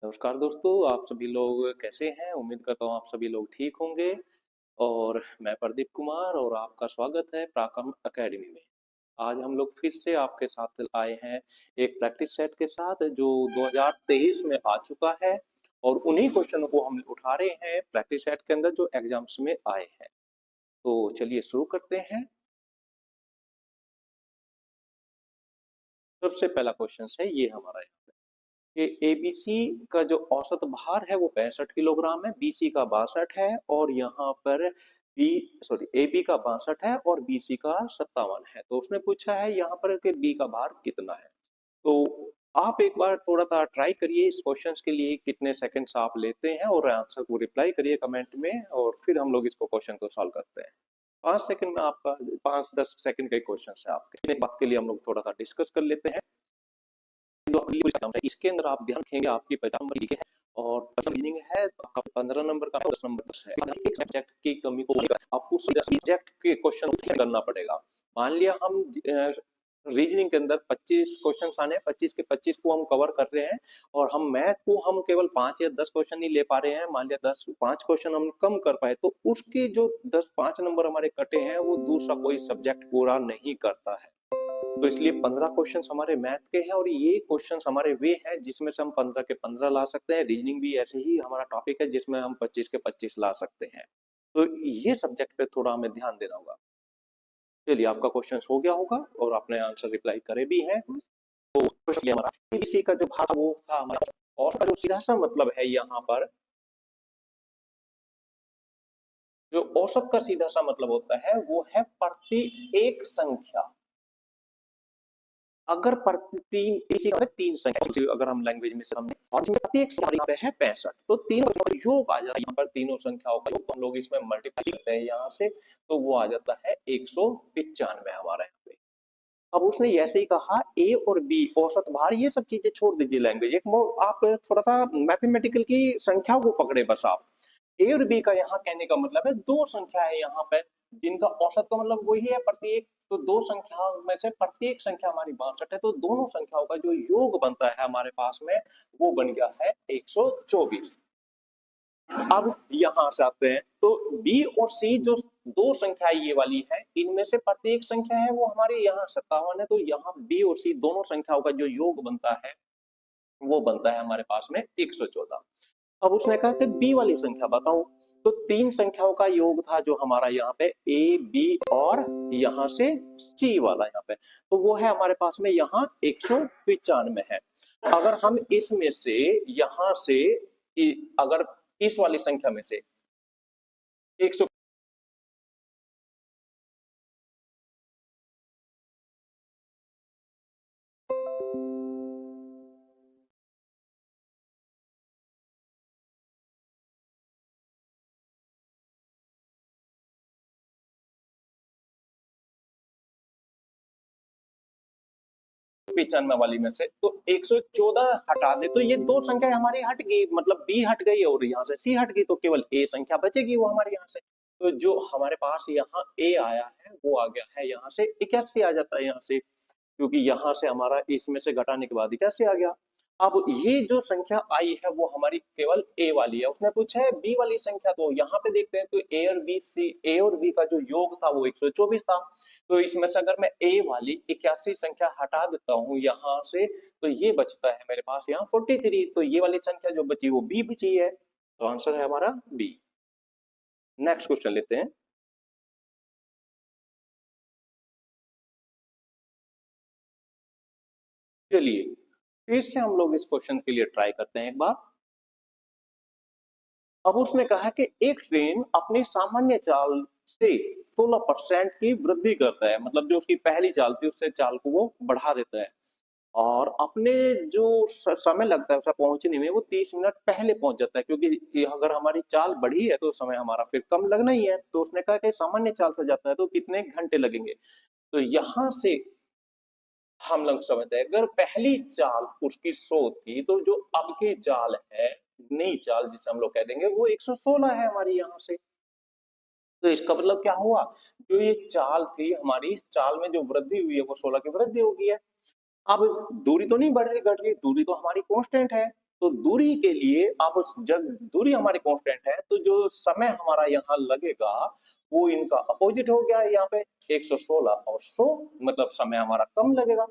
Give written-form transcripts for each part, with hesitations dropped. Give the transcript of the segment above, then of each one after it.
नमस्कार दोस्तों, आप सभी लोग कैसे हैं? उम्मीद करता हूँ आप सभी लोग ठीक होंगे। और मैं प्रदीप कुमार और आपका स्वागत है प्राकम अकेडमी में। आज हम लोग फिर से आपके साथ आए हैं एक प्रैक्टिस सेट के साथ जो 2023 में आ चुका है। और उन्हीं क्वेश्चनों को हम उठा रहे हैं प्रैक्टिस सेट के अंदर जो एग्जाम्स में आए हैं। तो चलिए शुरू करते हैं। सबसे पहला क्वेश्चन है ये हमारा कि एबीसी का जो औसत भार है वो 65 किलोग्राम है, बीसी का 62 है और यहाँ पर बी सॉरी एबी का 62 है और बीसी का 57 है। तो उसने पूछा है यहाँ पर कि बी का भार कितना है। तो आप एक बार थोड़ा सा ट्राई करिए इस क्वेश्चन के लिए कितने सेकंड्स आप लेते हैं और आंसर को रिप्लाई करिए कमेंट में और फिर हम लोग इसको क्वेश्चन को सॉल्व करते हैं। 5 सेकंड में आपका 5-10 सेकंड का क्वेश्चन है आपके बात के लिए हम लोग थोड़ा सा डिस्कस कर लेते हैं। जो अगली वाली एग्जाम है इसके अंदर आप ध्यान रखेंगे आपकी 50 नंबर की है और पर्सनल रीजनिंग है तो आपका 15 नंबर का 10 नंबर का है। अगर एक सब्जेक्ट की कमी को आपको सब्जेक्ट के क्वेश्चन करना पड़ेगा। मान लिया हम रीजनिंग के अंदर 25 क्वेश्चन आने हैं, 25 के 25 को हम कवर कर रहे हैं और हम मैथ को हम केवल 5 या 10 क्वेश्चन ही ले पा रहे हैं। मान लिया 5 क्वेश्चन हम कम कर पाए तो उसके जो 5 नंबर हमारे कटे हैं वो दूसरा कोई सब्जेक्ट पूरा नहीं करता है। तो इसलिए 15 क्वेश्चंस हमारे मैथ के हैं और ये क्वेश्चंस हमारे वे हैं जिसमें से हम 15 के 15 ला सकते हैं। रीजनिंग भी ऐसे ही हमारा टॉपिक है जिसमें हम 25 के 25 ला सकते हैं। तो ये सब्जेक्ट पे थोड़ा हमें ध्यान देना होगा। चलिए आपका क्वेश्चन हो गया होगा और आपने आंसर रिप्लाई करे भी हैं। तो क्वेश्चन हमारा एबीसी का जो भाग वो था हमारा और का जो सीधा सा मतलब है यहाँ पर जो औसत का सीधा सा मतलब होता है वो है प्रति एक संख्या। अगर तीन इसी का 3 संख्या अगर हम लैंग्वेज में समझे और प्रत्येक यहाँ पे है 65 तो तीनों का योग आ जाता है। यहाँ पर तीनों संख्याओं का योग तो हम लोग इसमें मल्टीप्लाई करते हैं यहाँ से तो वो आ जाता है 195 हमारा यहाँ पे। अब उसने ऐसे ही कहा ए और बी औसत भार ये सब चीजें छोड़ दीजिए लैंग्वेज एक आप थोड़ा सा मैथमेटिकल की संख्याओं को पकड़े बस आप। ए और बी का यहाँ कहने का मतलब है दो संख्या है यहाँ पे जिनका औसत का मतलब वही है प्रत्येक। तो दो संख्या में से प्रत्येक संख्या हमारी 62 है तो दोनों संख्याओं का जो योग बनता है हमारे पास में वो बन गया है 124। अब यहां से आते हैं तो बी और सी जो दो संख्या ये वाली है इनमें से प्रत्येक संख्या है वो हमारे यहाँ 57 है तो यहाँ बी और सी दोनों संख्याओं का जो योग बनता है वो बनता है हमारे पास में 114। अब उसने कहा कि बी वाली संख्या बताओ तो तीन संख्याओं का योग था जो हमारा यहाँ पे ए बी और यहाँ से सी वाला यहाँ पे तो वो है हमारे पास में यहाँ 195 है। अगर हम इसमें से यहाँ से अगर इस वाली संख्या में से 100 95 वाली में से तो 114 हटा दे तो ये दो संख्या हमारी हट गई मतलब बी हट गई और यहाँ से सी हट गई तो केवल ए संख्या बचेगी वो हमारे यहाँ से। तो जो हमारे पास यहाँ ए आया है वो आ गया है यहाँ से 81 आ जाता है यहाँ से क्योंकि यहाँ से हमारा इसमें से घटाने के बाद 81 आ गया। अब ये जो संख्या आई है वो हमारी केवल ए वाली है उसने पूछा है बी वाली संख्या तो यहाँ पे देखते हैं तो ए और बी का जो योग था वो 124 था। तो इसमें से अगर मैं ए वाली 81 संख्या हटा देता हूँ यहाँ से तो ये बचता है मेरे पास यहाँ 43 तो ये वाली संख्या जो बची वो बी बची है तो आंसर है हमारा बी। नेक्स्ट क्वेश्चन लेते हैं। चलिए फिर से हम लोग इस क्वेश्चन के लिए ट्राई करते हैं एक बार। अब उसने कहा कि एक ट्रेन अपनी सामान्य चाल से 16% की वृद्धि करता है मतलब जो उसकी पहली चाल थी उससे चाल को वो बढ़ा देता है और अपने जो समय लगता है उसे पहुंचने में वो 30 मिनट पहले पहुंच जाता है क्योंकि अगर हमारी चाल बढ़ी है तो समय हमारा फिर कम लगना ही है। तो उसने कहा कि सामान्य चाल से जाता है तो कितने घंटे लगेंगे। तो यहां से हम लोग समझते हैं अगर पहली चाल उसकी 100 थी तो जो अब की चाल है नई चाल जिसे हम लोग कह देंगे वो 116 है हमारी यहाँ से। तो इसका मतलब क्या हुआ जो ये चाल थी हमारी इस चाल में जो वृद्धि हुई है वो 16 की वृद्धि हो गई है। अब दूरी तो नहीं बढ़ रही घट रही दूरी तो हमारी कांस्टेंट है तो दूरी के लिए आप जब दूरी हमारी कांस्टेंट है तो जो समय हमारा यहाँ लगेगा वो इनका अपोजिट हो गया यहाँ पे 116 और 100 मतलब समय हमारा कम लगेगा।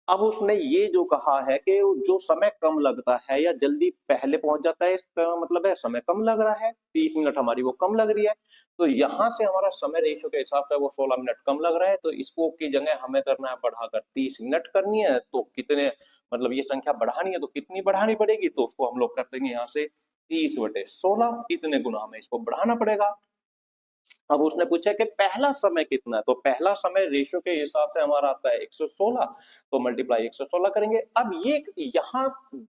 अब उसने ये जो कहा है कि जो समय कम लगता है या जल्दी पहले पहुंच जाता है इसका मतलब है समय कम लग रहा है, 30 मिनट हमारी वो कम लग रही है। तो यहां से हमारा समय रेशियो के हिसाब से वो 16 मिनट कम लग रहा है, तो इसको की जगह हमें करना है बढ़ाकर 30 मिनट करनी है। तो कितने मतलब ये संख्या बढ़ानी है तो कितनी बढ़ानी पड़ेगी, तो उसको हम लोग कर देंगे यहाँ से 30/16 इतने गुना हमें इसको बढ़ाना पड़ेगा। अब उसने पूछा कि पहला समय कितना है, तो पहला समय रेशियो के हिसाब से हमारा आता है 116, तो मल्टीप्लाई 116 करेंगे। अब ये यहाँ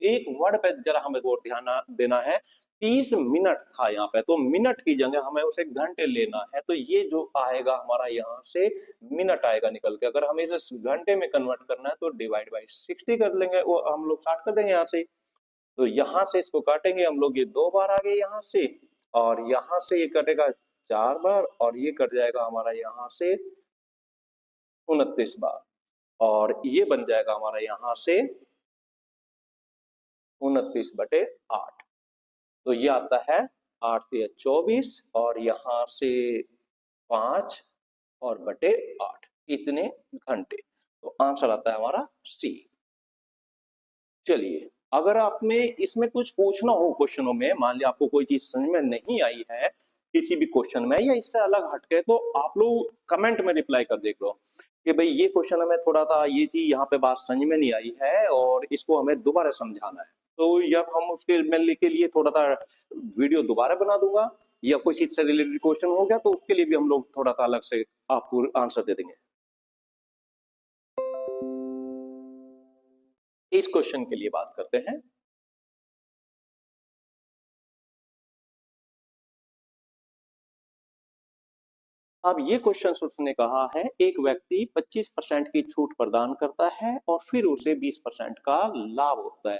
एक वर्ड पे जरा हमें और ध्यान देना है, 30 मिनट था यहाँ पे, तो मिनट की जगह हमें उसे घंटे लेना है, तो ये जो आएगा हमारा यहाँ से मिनट आएगा निकल के। अगर हमें इसे घंटे में कन्वर्ट करना है तो डिवाइड बाई 60 कर लेंगे, वो हम लोग स्टार्ट कर देंगे यहाँ से। तो यहाँ से इसको काटेंगे हम लोग, ये 2 बार आ गए यहाँ से, और यहाँ से ये कटेगा 4 बार, और ये कट जाएगा हमारा यहाँ से 29 बार, और ये बन जाएगा हमारा यहाँ से 29/8। तो ये आता है 8×3 = 24, और यहाँ से 5 और बटे 8 इतने घंटे। तो आंसर आता है हमारा सी। चलिए, अगर आपने इसमें कुछ पूछना हो क्वेश्चनों में, मान लिया आपको कोई चीज समझ में नहीं आई है किसी भी क्वेश्चन में या इससे अलग हटके, तो आप लोग कमेंट में रिप्लाई कर देख लो कि भाई ये क्वेश्चन हमें थोड़ा सा ये चीज यहाँ पे बात समझ में नहीं आई है और इसको हमें दोबारा समझाना है। तो या हम उसके मैं के लिए थोड़ा सा वीडियो दोबारा बना दूंगा, या कुछ इससे रिलेटेड क्वेश्चन हो गया तो उसके लिए भी हम लोग थोड़ा सा अलग से आपको आंसर दे देंगे। इस क्वेश्चन के लिए बात करते हैं। अब ये क्वेश्चन उसने कहा है, एक व्यक्ति 25% की छूट प्रदान करता है और फिर उसे 20% का लाभ होता है,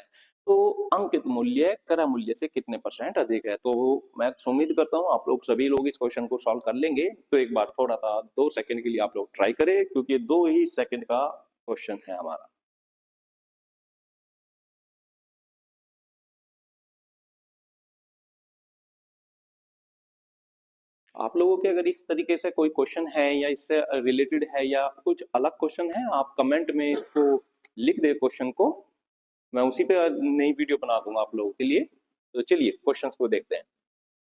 तो अंकित मूल्य क्रय मूल्य से कितने परसेंट अधिक है। तो मैं उम्मीद करता हूँ आप लोग सभी लोग इस क्वेश्चन को सॉल्व कर लेंगे। तो एक बार थोड़ा सा 2 सेकंड के लिए आप लोग ट्राई करें, क्योंकि 2 ही सेकंड का क्वेश्चन है हमारा। आप लोगों के अगर इस तरीके से कोई क्वेश्चन है या इससे रिलेटेड है या कुछ अलग क्वेश्चन है, आप कमेंट में इसको लिख दे क्वेश्चन को, मैं उसी पे नई वीडियो बना दूंगा आप लोगों के लिए। तो चलिए क्वेश्चंस को देखते हैं।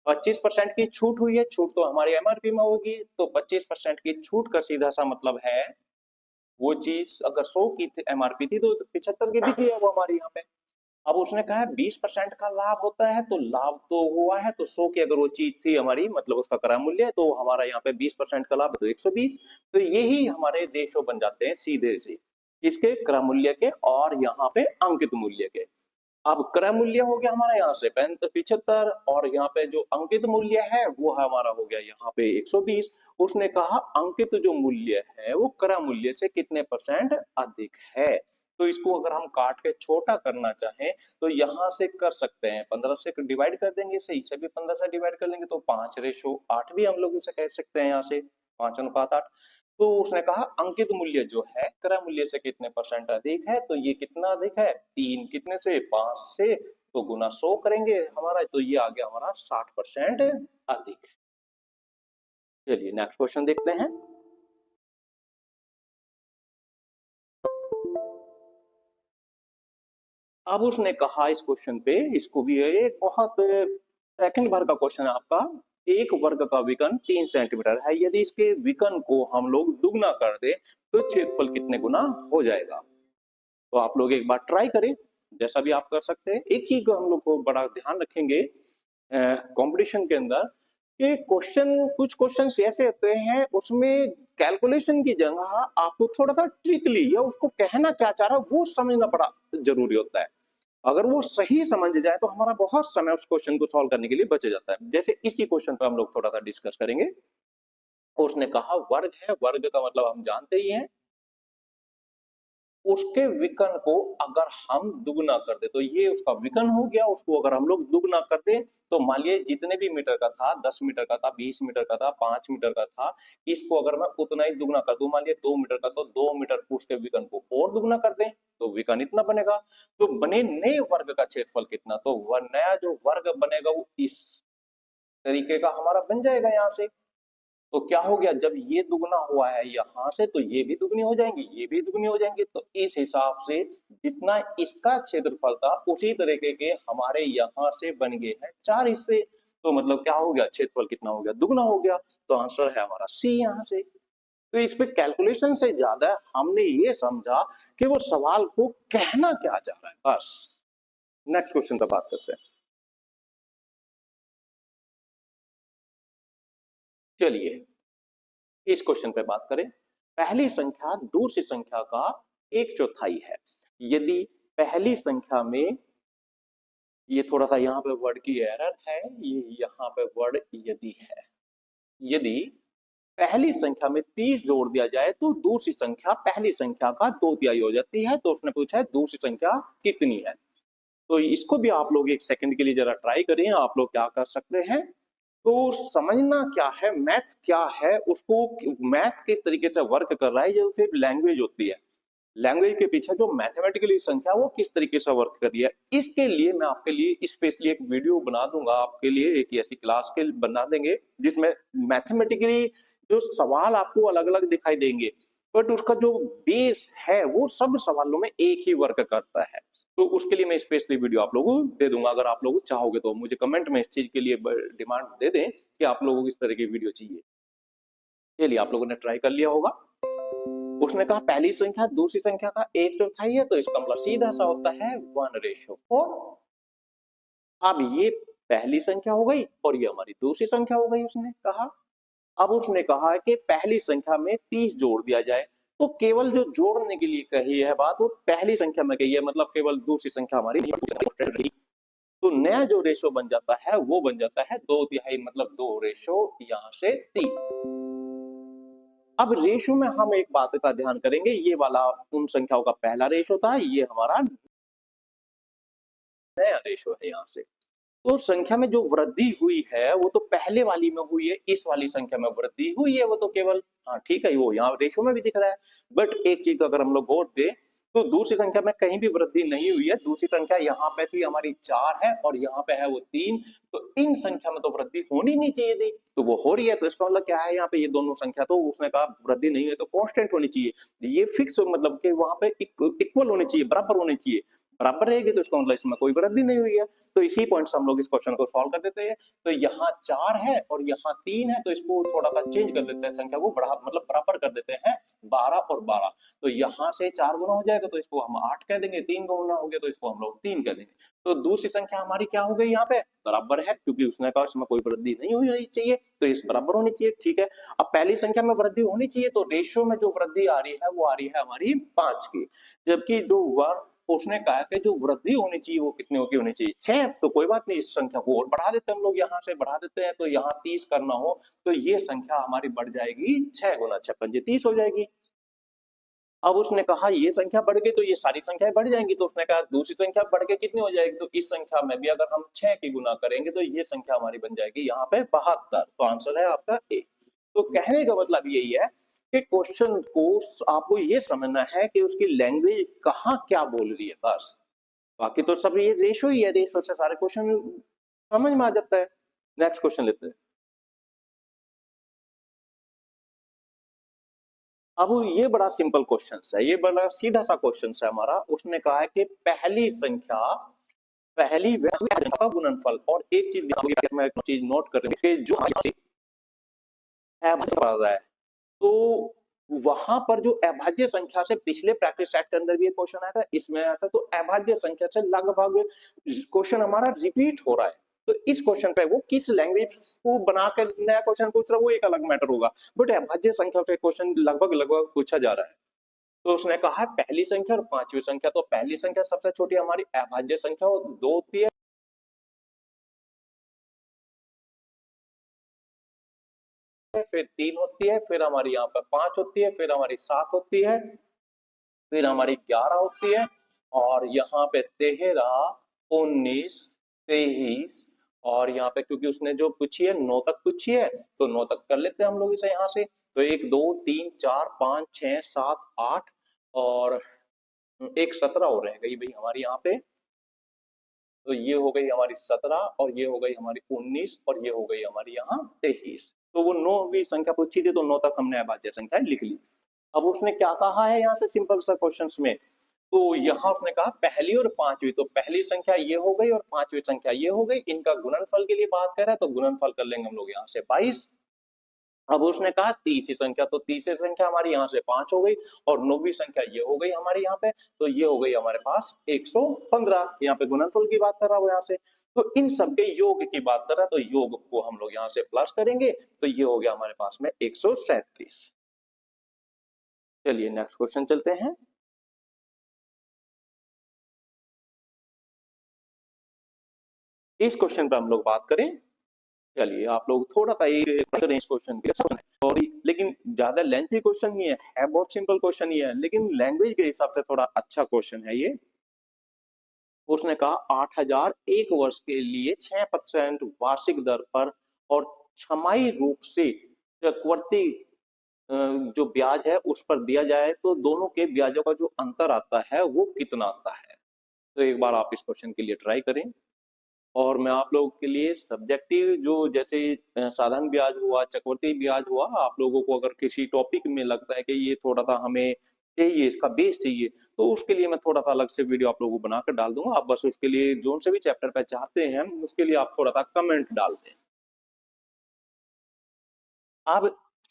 25% की छूट हुई है, छूट तो हमारी एमआरपी में होगी, तो 25% की छूट का सीधा सा मतलब है वो चीज अगर 100 की एमआरपी थी तो 75 की बिकी है वो हमारी यहाँ पे। अब उसने कहा है 20% का लाभ होता है, तो लाभ तो हुआ है, तो 100 की अगर वो चीज थी हमारी मतलब उसका क्रय मूल्य है, तो हमारा यहाँ पे 20% का लाभ है तो 120। तो यही हमारे रेशो बन जाते हैं सीधे से इसके क्रय मूल्य के और यहाँ पे अंकित मूल्य के। अब क्रय मूल्य हो गया हमारा यहाँ से 75, और यहाँ पे जो अंकित मूल्य है वो हमारा हो गया यहाँ पे 120। उसने कहा अंकित जो मूल्य है वो क्रय मूल्य से कितने परसेंट अधिक है। तो इसको अगर हम काट के छोटा करना चाहें तो यहाँ से कर सकते हैं, 15 से डिवाइड कर देंगे, सही से भी 15 से डिवाइड कर लेंगे तो 5/8 भी हम लोग इसे कह सकते हैं यहाँ से 5:8। तो उसने कहा अंकित मूल्य जो है क्रय मूल्य से कितने परसेंट अधिक है, तो ये कितना अधिक है, 3 कितने से 5 से, तो गुना 100 करेंगे हमारा, तो ये आ गया हमारा 60% अधिक। चलिए नेक्स्ट क्वेश्चन देखते हैं। अब उसने कहा इस क्वेश्चन पे, इसको भी एक बहुत सेकंड भर का क्वेश्चन है आपका, एक वर्ग का विकर्ण 3 सेंटीमीटर है, यदि इसके विकर्ण को हम लोग दुगना कर दे तो क्षेत्रफल कितने गुना हो जाएगा। तो आप लोग एक बार ट्राई करें, जैसा भी आप कर सकते हैं। एक चीज को हम लोग को बड़ा ध्यान रखेंगे कंपटीशन के अंदर, कि क्वेश्चन कुछ क्वेश्चन ऐसे होते हैं उसमें कैलकुलेशन की जगह आपको थोड़ा सा ट्रिकली या उसको कहना क्या चाह रहा है वो समझना बड़ा जरूरी होता है। अगर वो सही समझ जाए तो हमारा बहुत समय उस क्वेश्चन को सॉल्व करने के लिए बच जाता है। जैसे इसी क्वेश्चन पे हम लोग थोड़ा सा डिस्कस करेंगे। उसने कहा वर्ग है, वर्ग का मतलब हम जानते ही हैं उसके विकर्ण को अगर हम दुगना कर दे, तो ये उसका विकर्ण हो गया, उसको अगर हम लोग दुगना कर दे, तो मान लिए जितने भी मीटर का था, 10 मीटर का था, 20 मीटर का था, 5 मीटर का था, इसको अगर मैं उतना ही दुगना कर दूं, मान लिए 2 मीटर का, तो 2 मीटर उसके विकर्ण को और दुगना कर दें, तो विकर्ण इतना बनेगा। तो बने नए वर्ग का क्षेत्रफल कितना, तो वह नया जो वर्ग बनेगा वो इस तरीके का हमारा बन जाएगा यहाँ से। तो क्या हो गया, जब ये दुगना हुआ है यहाँ से, तो ये भी दुगनी हो जाएंगी, ये भी दुगनी हो जाएंगी, तो इस हिसाब से जितना इसका क्षेत्रफल था उसी तरीके के हमारे यहाँ से बन गए हैं 4 हिस्से। तो मतलब क्या हो गया, क्षेत्रफल कितना हो गया, दुगना हो गया। तो आंसर है हमारा सी यहाँ से। तो इस पे कैलकुलेशन से ज्यादा हमने ये समझा कि वो सवाल को कहना क्या चाह रहा है, बस। नेक्स्ट क्वेश्चन पर बात करते हैं। चलिए इस क्वेश्चन पे बात करें। पहली संख्या दूसरी संख्या का 1/4 है। यदि पहली संख्या में, ये थोड़ा सा यहाँ पे वर्ड की एरर है, ये यहाँ पे वर्ड यदि है। यदि पहली संख्या में 30 जोड़ दिया जाए तो दूसरी संख्या पहली संख्या का 2/3 हो जाती है। तो उसने पूछा है दूसरी संख्या कितनी है। तो इसको भी आप लोग एक सेकंड के लिए जरा ट्राई करें। आप लोग क्या कर सकते हैं, तो समझना क्या है, मैथ क्या है, उसको मैथ किस तरीके से वर्क कर रहा है, ये सिर्फ लैंग्वेज होती है। लैंग्वेज के पीछे जो मैथमेटिकली संख्या वो किस तरीके से वर्क कर रही है, इसके लिए मैं आपके लिए स्पेशली एक वीडियो बना दूंगा, आपके लिए एक ऐसी क्लास के बना देंगे जिसमें मैथमेटिकली जो सवाल आपको अलग अलग दिखाई देंगे, बट उसका जो बेस है वो सब सवालों में एक ही वर्क करता है। तो उसके लिए मैं स्पेशली वीडियो आप लोगों को दे दूंगा। अगर आप लोग चाहोगे तो मुझे कमेंट में इस चीज के लिए डिमांड दे दें कि आप लोगों को इस तरह की वीडियो चाहिए। चलिए आप लोगों ने ट्राई कर लिया होगा। उसने कहा पहली संख्या दूसरी संख्या का 1/4 है, तो इसका मतलब सीधा सा होता है 1:4। अब ये पहली संख्या हो गई और ये हमारी दूसरी संख्या हो गई, उसने कहा। अब उसने कहा कि पहली संख्या में 30 जोड़ दिया जाए, तो केवल जो जोड़ने के लिए कही है बात वो पहली संख्या में कही है, मतलब केवल दूसरी संख्या हमारी। तो नया जो रेशो बन जाता है वो बन जाता है 2/3, मतलब 2 रेशो यहाँ से 3। अब रेशो में हम एक बात का ध्यान करेंगे, ये वाला उन संख्याओं का पहला रेशो था, ये हमारा नया रेशो है यहाँ से। तो संख्या में जो वृद्धि हुई है वो तो पहले वाली में हुई है, इस वाली संख्या में वृद्धि हुई है वो तो केवल, हाँ ठीक है, वो यहाँ रेशो में भी दिख रहा है। बट एक चीज का अगर हम लोग गौर दें, तो दूसरी संख्या में कहीं भी वृद्धि नहीं हुई है। दूसरी संख्या यहाँ पे थी हमारी 4 है और यहाँ पे है वो 3। तो इन संख्या में तो वृद्धि होनी नहीं चाहिए थी, तो वो हो रही है। तो इसका मतलब क्या है, यहाँ पे ये दोनों संख्या, तो उसने कहा वृद्धि नहीं है तो कांस्टेंट होनी चाहिए, ये फिक्स, मतलब कि वहां पे इक्वल होनी चाहिए, बराबर होनी चाहिए। बराबर रहेगी तो इसका मतलब इसमें कोई वृद्धि नहीं हुई है। तो इसी पॉइंट से हम लोग इस क्वेश्चन को सॉल्व कर देते हैं। तो यहाँ 4 है और यहाँ 3 है, तो इसको थोड़ा सा चेंज कर देते हैं, संख्या को बढ़ा, मतलब बराबर कर देते हैं, 12 और 12। तो यहाँ से 4 गुना हो जाएगा तो इसको हम 8 कह देंगे, 3 गुना हो गया तो इसको हम लोग 3 कह देंगे। तो दूसरी संख्या हमारी क्या हो गई, यहाँ पे बराबर है, क्योंकि उसने कहा इसमें कोई वृद्धि नहीं होनी चाहिए, तो इस बराबर होनी चाहिए, ठीक है। अब पहली संख्या में वृद्धि होनी चाहिए, तो रेशियो में जो वृद्धि आ रही है वो आ रही है हमारी 5 की। जबकि जो वर्ग उसने कहा कि जो वृद्धि होनी चाहिए वो कितने की होनी चाहिए, 6। तो कोई बात नहीं, इस संख्या को और बढ़ा देते हैं हम लोग, यहाँ से बढ़ा देते हैं, तो यहाँ 30 करना हो तो ये संख्या हमारी बढ़ जाएगी, 6 गुना 6 पंजे 30 हो जाएगी। अब उसने कहा ये संख्या बढ़ गई तो ये सारी संख्याएं बढ़ जाएंगी, तो उसने कहा दूसरी संख्या बढ़ के कितनी हो जाएगी, तो इस संख्या में भी अगर हम 6 की गुना करेंगे तो ये संख्या हमारी बन जाएगी यहाँ पे 72। तो आंसर है आपका ए। तो कहने का मतलब यही है कि क्वेश्चन को आपको ये समझना है कि उसकी लैंग्वेज कहाँ क्या बोल रही है, बस। बाकी तो सब ये रेशो ही है, रेशो से सारे क्वेश्चन समझ में आ जाता है। नेक्स्ट क्वेश्चन लेते हैं। अब ये बड़ा सिंपल क्वेश्चन है, ये बड़ा सीधा सा क्वेश्चन है हमारा। उसने कहा है कि पहली संख्या, पहली संख्या का गुणनफल, और एक चीज मैं एक चीज नोट कर रही हूँ कि जो अभाज्य पढ़ा रहा है, तो वहां पर जो अभाज्य संख्या से, पिछले प्रैक्टिस सेट के अंदर भी एक क्वेश्चन आया था, इसमें आया था, तो अभाज्य संख्या से लगभग क्वेश्चन हमारा रिपीट हो रहा है। तो इस क्वेश्चन पे वो किस लैंग्वेज को बनाकर नया क्वेश्चन पूछ रहा है वो एक अलग मैटर होगा, बट अभाज्य संख्या पे क्वेश्चन लगभग लगभग पूछा जा रहा है। तो उसने कहा पहली संख्या और पांचवी संख्या, तो पहली संख्या सबसे छोटी हमारी अभाज्य संख्या, और 2 होती है, फिर 3 होती है, फिर हमारी यहाँ पर 5 होती है, फिर हमारी 7 होती है, फिर हमारी 11 होती है, और यहाँ पे 13, 19, 23, और यहाँ पे क्योंकि उसने जो पूछी है 9 तक पूछी है, तो 9 तक कर लेते हैं हम लोग इसे यहाँ से। तो 1 2 3 4 5 6 7 8 और एक 17 और रह गई भाई हमारी यहाँ पे। तो ये हो गई हमारी 17, और ये हो गई हमारी 19, और ये हो गई हमारी यहाँ 23। तो वो 9वीं संख्या पूछी थी, तो 9 तक हमने अभाज्य संख्या लिख ली। अब उसने क्या कहा है यहाँ से सिंपल सा क्वेश्चंस में, तो यहाँ उसने कहा पहली और पांचवी, तो पहली संख्या ये हो गई और पांचवी संख्या ये हो गई, इनका गुणनफल के लिए बात कर रहा है, तो गुणनफल कर लेंगे हम लोग यहाँ से 22। अब उसने कहा तीसरी संख्या, तो तीसरी संख्या हमारी यहाँ से 5 हो गई, और 9वीं संख्या ये हो गई हमारे यहाँ पे, तो ये हो गई हमारे पास 115। यहाँ पे गुणनफल की बात कर रहा हूँ यहाँ से, तो इन सबके योग की बात कर रहा है, तो योग को हम लोग यहाँ से प्लस करेंगे, तो ये हो गया हमारे पास में 137। चलिए नेक्स्ट क्वेश्चन चलते हैं। इस क्वेश्चन पर हम लोग बात करें, चलिए आप लोग थोड़ा सा करें इस क्वेश्चन के, सॉरी लेकिन ज्यादा लेंथी क्वेश्चन नहीं है, बहुत सिंपल क्वेश्चन ही है, लेकिन लैंग्वेज के हिसाब से थोड़ा अच्छा क्वेश्चन है ये। उसने कहा 8,000 एक वर्ष के लिए 6% वार्षिक दर पर और छमाही रूप से चक्रवर्ती जो ब्याज है उस पर दिया जाए, तो दोनों के ब्याजों का जो अंतर आता है वो कितना आता है। तो एक बार आप इस क्वेश्चन के लिए ट्राई करें, और मैं आप लोगों के लिए सब्जेक्टिव जो जैसे साधारण ब्याज हुआ, चक्रवृद्धि ब्याज हुआ, आप लोगों को अगर किसी टॉपिक में लगता है कि ये थोड़ा सा हमें चाहिए, इसका बेस चाहिए, तो उसके लिए मैं थोड़ा सा अलग से वीडियो आप लोगों को बनाकर डाल दूंगा। आप बस उसके लिए जोन से भी चैप्टर पे चाहते हैं उसके लिए आप थोड़ा सा कमेंट डाल दें। अब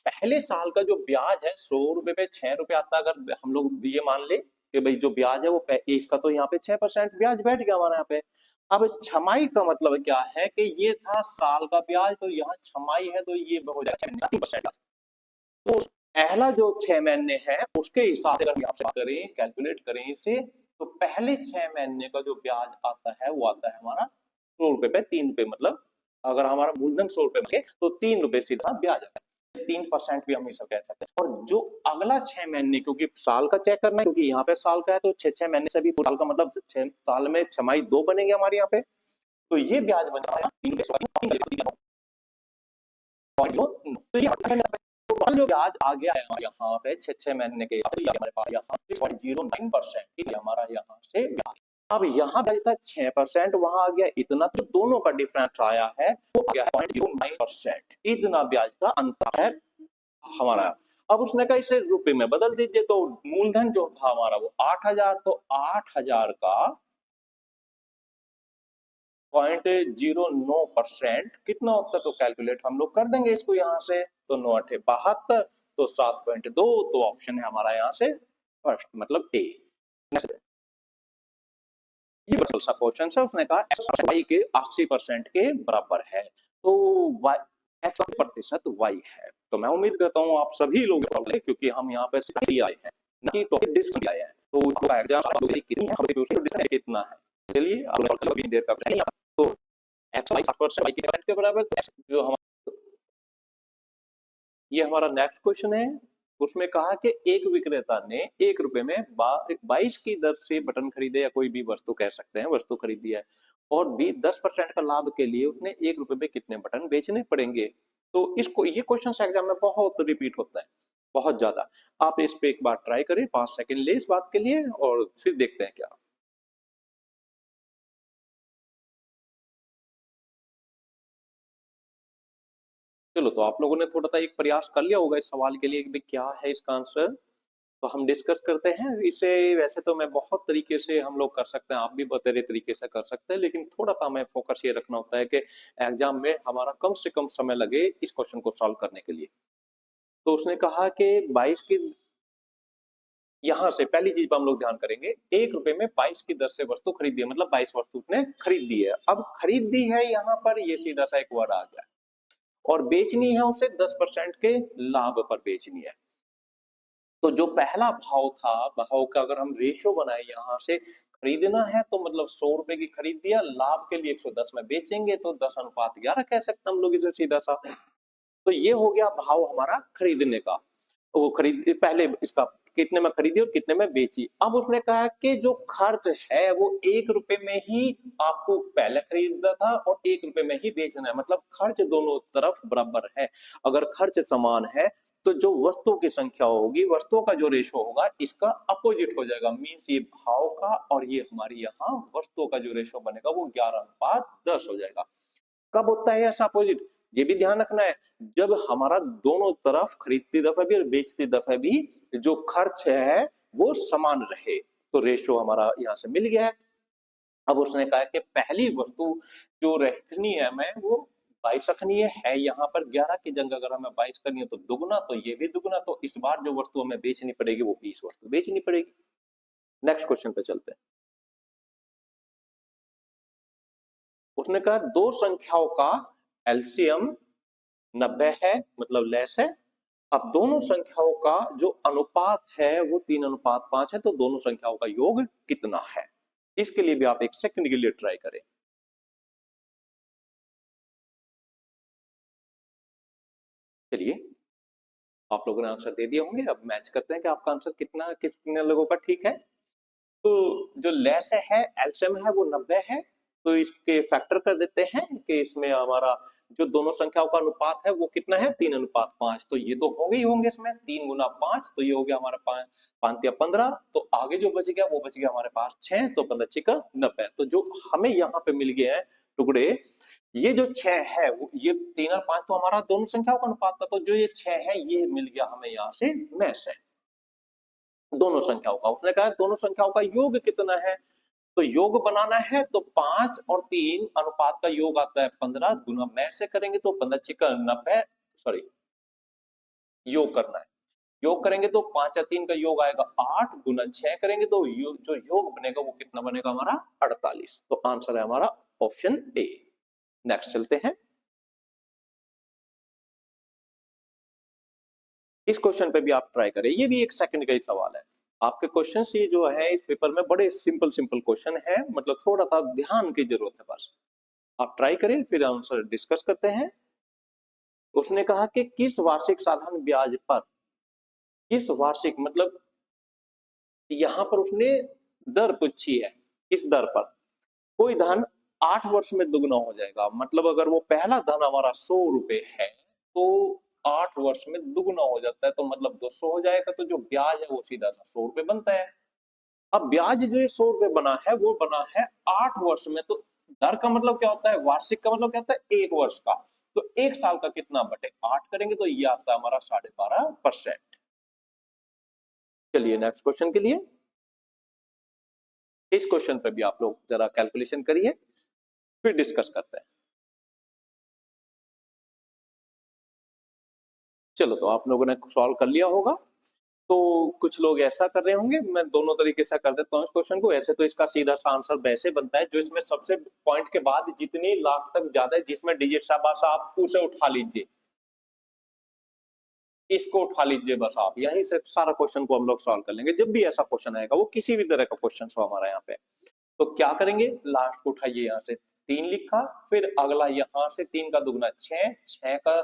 पहले साल का जो ब्याज है 100 रुपए पे 6 रुपए आता है, अगर हम लोग ये मान ले कि भाई जो ब्याज है वो इसका तो यहाँ पे 6% ब्याज बैठ गया हमारे यहाँ पे। अब छमाई का मतलब क्या है कि ये था साल का ब्याज, तो यहाँ छमाई है तो ये हो जाएगा 3%। तो पहला जो 6 महीने है उसके हिसाब से अगर आप करें, कैलकुलेट करें इसे, तो पहले 6 महीने का जो ब्याज आता है वो आता है हमारा 100 रुपए पे 3 रुपए, मतलब अगर हमारा मूलधन 100 रुपए में तो 3 रुपए सीधा ब्याज आता है, 3% भी हम इसे कह सकते हैं। और जो अगला 6 महीने, क्योंकि साल का चेक करना है, क्योंकि यहाँ पे साल का है, तो 6 6 महीने से भी साल का मतलब 6 साल में छमाही 2 बनेंगे हमारे यहाँ पे, तो ये ब्याज बन जाएगा 3 तो ये जो ब्याज आ गया है यहाँ पे 6 6 महीने के हिसाब से हमारे पास यहाँ 6.09% हमारा यहाँ से ब्याज। अब यहाँ ब्याज था 6%, वहां आ गया इतना, तो दोनों का डिफरेंस आया है वो आ गया 0.09%, इतना ब्याज का अंतर है हमारा। अब उसने कहा इसे रुपए में बदल दीजिए, तो मूलधन जो था हमारा वो 8,000, तो 8,000 का 0.09% कितना होता है, तो कैलकुलेट हम लोग कर देंगे इसको यहाँ से, तो 9 8 72, तो 7.2, तो ऑप्शन है हमारा यहाँ से फर्स्ट, मतलब ए। ये सा क्वेश्चन है, उसने कहा x y के 80% के बराबर है, तो y x प्रतिशत y है। तो मैं उम्मीद करता हूँ आप सभी लोग, क्योंकि हम यहाँ पे आए हैं ना कि टॉपिक डिस्क आए हैं, तो एग्जाम कितना है, चलिए आप देर का तो x y 60% y के बराबर, जो हमारा ये हमारा नेक्स्ट क्वेश्चन है। उसमें कहा कि एक विक्रेता ने 1 रुपए में 22 की दर से बटन खरीदे, या कोई भी वस्तु कह सकते हैं, वस्तु खरीदी है, और भी 10% का लाभ के लिए उसने 1 रुपए में कितने बटन बेचने पड़ेंगे। तो इसको ये क्वेश्चन एग्जाम में बहुत रिपीट होता है, बहुत ज्यादा। आप इस पे एक बार ट्राई करें, 5 सेकंड ले इस बात के लिए, और फिर देखते हैं क्या। चलो, तो आप लोगों ने थोड़ा सा एक प्रयास कर लिया होगा इस सवाल के लिए कि भाई क्या है इसका आंसर, तो हम डिस्कस करते हैं इसे। वैसे तो मैं बहुत तरीके से हम लोग कर सकते हैं, आप भी बहुत तरीके से कर सकते हैं, लेकिन थोड़ा सा हमें फोकस ये रखना होता है कि एग्जाम में हमारा कम से कम समय लगे इस क्वेश्चन को सॉल्व करने के लिए। तो उसने कहा कि 22 की, यहाँ से पहली चीज पर हम लोग ध्यान करेंगे, 1 रुपए में 22 की दर से वस्तु खरीदी है, मतलब 22 वस्तु उसने खरीद दी है। अब खरीदी है यहाँ पर ये सीधा सा एक वर्ड आ गया, और बेचनी है उसे 10% के लाभ पर बेचनी है। तो जो पहला भाव था, भाव का अगर हम रेशियो बनाए, यहाँ से खरीदना है तो मतलब 100 रुपए की खरीद दिया, लाभ के लिए 110 में बेचेंगे, तो 10:11 कह सकते हैं हम लोग इसे सीधा सा। तो ये हो गया भाव हमारा खरीदने का, वो खरीद पहले इसका कितने में खरीदी और कितने में बेची। अब उसने कहा कि जो खर्च है वो 1 रुपए में ही आपको पहले खरीदा था और 1 रुपए में ही बेचना है, मतलब खर्च दोनों तरफ बराबर है। अगर खर्च समान है तो जो वस्तुओं की संख्या होगी, वस्तुओं का जो रेशो होगा इसका अपोजिट हो जाएगा, मीन्स ये भाव का और ये हमारी यहाँ वस्तुओं का जो रेशो बनेगा वो 11:10 हो जाएगा। कब होता है ऐसा अपोजिट, ये भी ध्यान रखना है, जब हमारा दोनों तरफ खरीदती दफा भी और बेचती दफा भी जो खर्च है वो समान रहे, तो रेशो हमारा यहाँ से मिल गया है। अब उसने कहा कि पहली वस्तु जो रखनी है हमें वो 22 रखनी है यहाँ पर 11 की जगह अगर हमें 22 करनी है तो दुगना, तो ये भी दुगना, तो इस बार जो वस्तु हमें बेचनी पड़ेगी वो 20 वस्तु बेचनी पड़ेगी। नेक्स्ट क्वेश्चन पे चलते हैं। उसने कहा दो संख्याओं का एलसीएम 90 है, मतलब लेस है। अब दोनों संख्याओं का जो अनुपात है वो 3:5 है, तो दोनों संख्याओं का योग कितना है। इसके लिए भी आप एक सेकंड के लिए ट्राई करें। चलिए, आप लोगों ने आंसर दे दिए होंगे, अब मैच करते हैं कि आपका आंसर कितने लोगों का ठीक है। तो जो लेस है एलसीएम है वो 90 है, तो इसके फैक्टर कर देते हैं कि इसमें हमारा जो दोनों संख्याओं का अनुपात है वो कितना है 3:5, तो ये तो होंगे ही होंगे, इसमें 3 × 5 तो ये हो गया हमारा 5×5 = 15, तो आगे जो बच गया वो बच गया हमारे पास 6, तो 15×6 = 90। तो जो हमें यहाँ पे मिल गए हैं टुकड़े, ये जो 6 है वो ये 3 और 5 तो हमारा दोनों संख्याओं का अनुपात था, तो जो ये 6 है ये मिल गया हमें यहाँ से मैच है दोनों संख्याओं का। उसने कहा दोनों संख्याओं का योग कितना है, तो योग बनाना है तो 5 और 3 अनुपात का योग आता है 15, गुना में से करेंगे तो 15×6 = 90, सॉरी योग करना है, योग करेंगे तो 5 और 3 का योग आएगा 8, गुना 6 करेंगे तो जो योग बनेगा वो कितना बनेगा हमारा 48, तो आंसर है हमारा ऑप्शन ए। नेक्स्ट चलते हैं। इस क्वेश्चन पे भी आप ट्राई करें, ये भी एक सेकंड का ही सवाल है। आपके क्वेश्चन ये जो है इस पेपर में बड़े सिंपल सिंपल क्वेश्चन है, मतलब थोड़ा सा ध्यान की जरूरत है बस। आप ट्राई करें फिर आंसर डिस्कस करते हैं। उसने कहा कि किस वार्षिक साधारण ब्याज पर, किस वार्षिक मतलब यहां पर उसने दर पूछी है, किस दर पर कोई धन 8 वर्ष में दुगना हो जाएगा, मतलब अगर वो पहला धन हमारा 100 रुपए है तो 8 वर्ष में दुगना हो जाता है, तो मतलब 200 हो जाएगा, तो जो ब्याज है वो सीधा सा 100 रुपए बनता है। अब ब्याज जो 100 रुपए बना है वो बना है 8 वर्ष में, तो दर का मतलब क्या होता है, वार्षिक का मतलब क्या होता है 1 वर्ष का, तो 1 साल का कितना बटे 8 करेंगे तो ये आता है हमारा 12.5%। चलिए नेक्स्ट क्वेश्चन के लिए, इस क्वेश्चन पे भी आप लोग जरा कैलकुलेशन करिए फिर डिस्कस करते हैं। चलो, तो आप लोगों ने सॉल्व कर लिया होगा, तो कुछ लोग ऐसा कर रहे होंगे, मैं दोनों तरीके से कर देता हूँ इस क्वेश्चन को। ऐसे तो इसका सीधा सा आंसर वैसे बनता है, जो इसमें सबसे पॉइंट के बाद जितनी लाख तक ज्यादा है जिसमें डिजिट शाबाश आप उसे उठा लीजिए, इसको उठा लीजिए बस, आप यहीं से सारा क्वेश्चन को हम लोग सॉल्व कर लेंगे। जब भी ऐसा क्वेश्चन आएगा वो किसी भी तरह का क्वेश्चन हो हमारा यहाँ पे, तो क्या करेंगे, लास्ट को उठाइए, यहाँ से 3 लिखा, फिर अगला यहाँ से 3 का दुगना 6, 6 का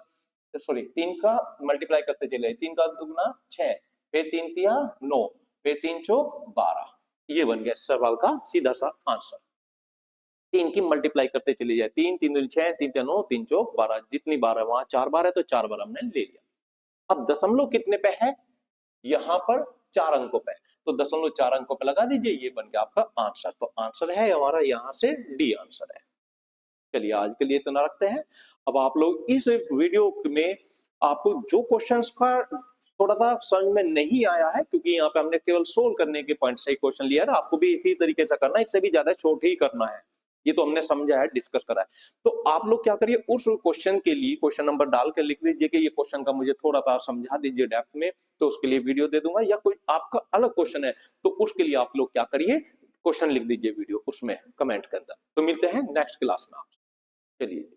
सॉरी 3 का मल्टीप्लाई करते चले, 3 का दुगना 6, फिर 3 तिया 9, फिर 3 चौक 12, ये बन गया सवाल का सीधा सा आंसर। 3 की मल्टीप्लाई करते चली जाए, 3 3 दूनी 6, 3 तिया 9, 3 चौक 12, जितनी बार है वहां 4 बार है तो 4 बार हमने ले लिया। अब दशमलव कितने पे है, यहाँ पर 4 अंकों पे, तो दशमलव 4 अंकों पे लगा दीजिए, ये बन गया आपका आंसर, तो आंसर है हमारा यहाँ से डी आंसर है। चलिए आज के लिए इतना रखते हैं। अब आप लोग इस वीडियो में आपको जो क्वेश्चंस का थोड़ा सा समझ में नहीं आया है, क्योंकि यहाँ पे हमने केवल सोल्व करने के पॉइंट से ही क्वेश्चन लिया है, आपको भी इसी तरीके से करना है, इससे भी ज्यादा छोट ही करना है, ये तो हमने समझा है, डिस्कस करा है। तो आप लोग क्या करिए, उस क्वेश्चन के लिए क्वेश्चन नंबर डाल कर लिख लीजिए कि ये क्वेश्चन का मुझे थोड़ा सा समझा दीजिए डेप्थ में, तो उसके लिए वीडियो दे दूंगा, या कोई आपका अलग क्वेश्चन है तो उसके लिए आप लोग क्या करिए, क्वेश्चन लिख दीजिए वीडियो उसमें कमेंट के अंदर। तो मिलते हैं नेक्स्ट क्लास में आप, चलिए।